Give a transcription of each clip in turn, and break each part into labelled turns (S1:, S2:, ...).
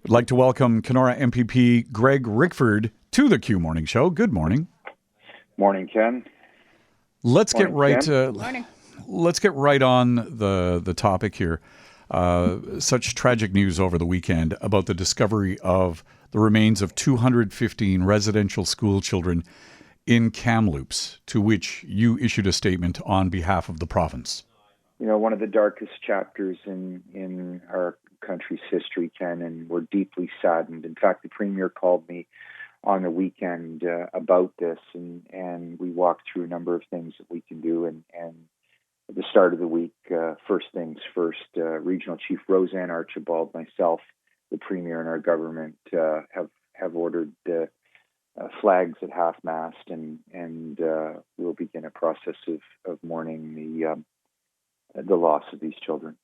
S1: I'd like to welcome Kenora MPP Greg Rickford to the Q Morning Show. Good morning.
S2: Morning, Ken.
S1: Let's
S2: Morning,
S1: get right.
S2: Ken.
S3: Morning.
S1: Let's get right on the topic here. Such tragic news over the weekend about the discovery of the remains of 215 residential school children in Kamloops, to which you issued a statement on behalf of the province.
S2: You know, one of the darkest chapters in our country's history, Ken, and we're deeply saddened. In fact, the Premier called me on the weekend about this, and we walked through a number of things that we can do. And at the start of the week, first things first, Regional Chief Roseanne Archibald, myself, the Premier, and our government have ordered flags at half-mast, and we'll begin a process of mourning the loss of these children.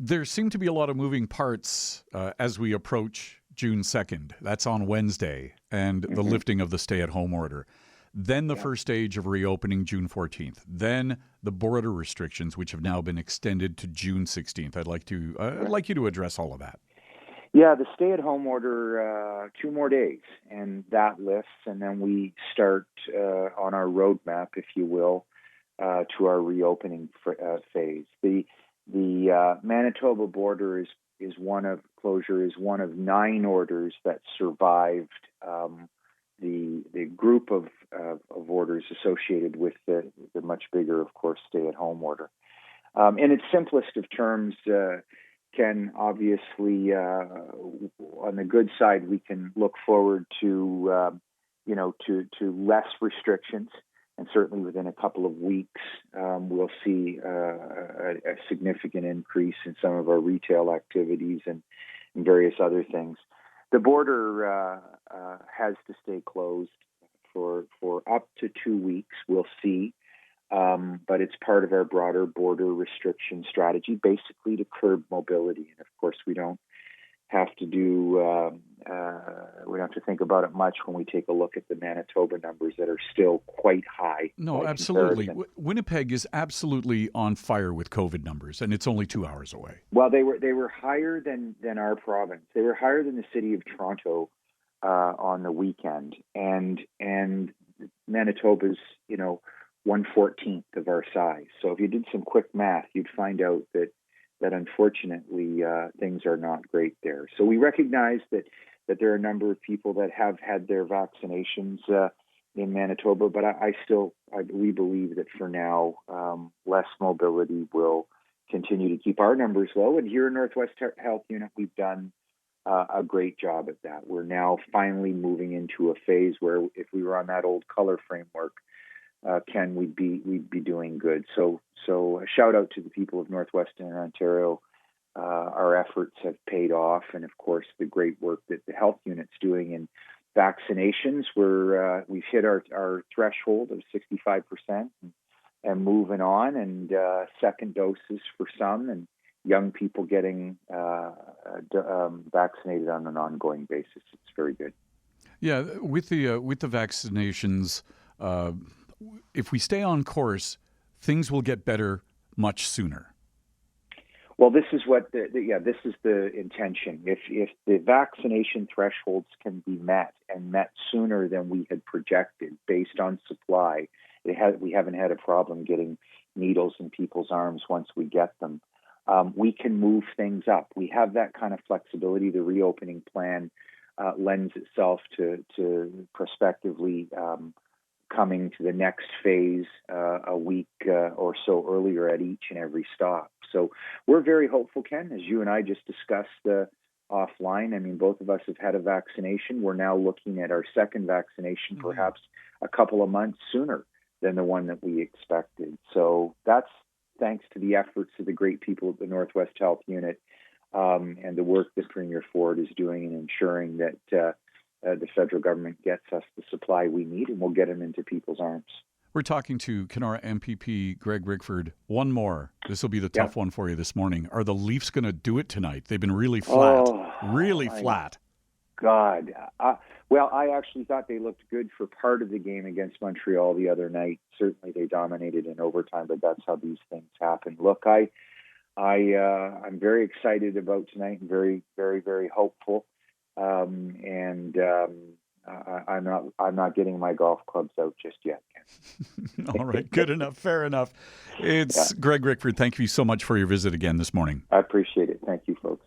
S1: There seem to be a lot of moving parts as we approach June 2nd. That's on Wednesday, and the lifting of the stay-at-home order. Then the first stage of reopening June 14th. Then the border restrictions, which have now been extended to June 16th. I'd like you to address all of that.
S2: Yeah, the stay-at-home order, 2 more days, and that lifts, and then we start on our roadmap, if you will, to our reopening phase. The Manitoba border is one of 9 orders that survived the group of orders associated with the much bigger, of course, stay-at-home order. In its simplest of terms, Ken, obviously, on the good side, we can look forward to less restrictions. And certainly within a couple of weeks, we'll see a significant increase in some of our retail activities and various other things. The border has to stay closed for up to 2 weeks. We'll see. But it's part of our broader border restriction strategy, basically to curb mobility. And of course, we don't have to think about it much when we take a look at the Manitoba numbers that are still quite high.
S1: No, absolutely. Winnipeg is absolutely on fire with COVID numbers, and it's only 2 hours away.
S2: Well, they were higher than our province. They were higher than the city of Toronto on the weekend, and Manitoba's 1/14 of our size. So if you did some quick math, you'd find out that unfortunately things are not great there. So we recognize that there are a number of people that have had their vaccinations in Manitoba, but we believe that for now, less mobility will continue to keep our numbers low. And here in Northwest Health Unit, we've done a great job at that. We're now finally moving into a phase where if we were on that old color framework, Ken, we'd be doing good. So a shout out to the people of Northwestern Ontario. Our efforts have paid off, and of course, the great work that the health unit's doing in vaccinations. We've hit our threshold of 65% and moving on, and second doses for some, and young people getting vaccinated on an ongoing basis. It's very good.
S1: Yeah, with the vaccinations. If we stay on course, things will get better much sooner.
S2: Well, this is what this is the intention. If the vaccination thresholds can be met and met sooner than we had projected based on supply, we haven't had a problem getting needles in people's arms once we get them. We can move things up. We have that kind of flexibility. The reopening plan lends itself to prospectively coming to the next phase a week or so earlier at each and every stop. So we're very hopeful, Ken, as you and I just discussed offline. I mean, both of us have had a vaccination. We're now looking at our second vaccination perhaps a couple of months sooner than the one that we expected. So that's thanks to the efforts of the great people at the Northwest Health Unit and the work that Premier Ford is doing in ensuring that the federal government gets us the supply we need, and we'll get them into people's arms.
S1: We're talking to Kenora MPP Greg Rickford. One more. This will be the tough one for you this morning. Are the Leafs going to do it tonight? They've been really flat. Flat.
S2: God. Well, I actually thought they looked good for part of the game against Montreal the other night. Certainly they dominated in overtime, but that's how these things happen. Look, I'm very excited about tonight and very, very, very hopeful. I'm not getting my golf clubs out just yet, Ken.
S1: All right. Good enough. Fair enough. It's Greg Rickford. Thank you so much for your visit again this morning.
S2: I appreciate it. Thank you, folks.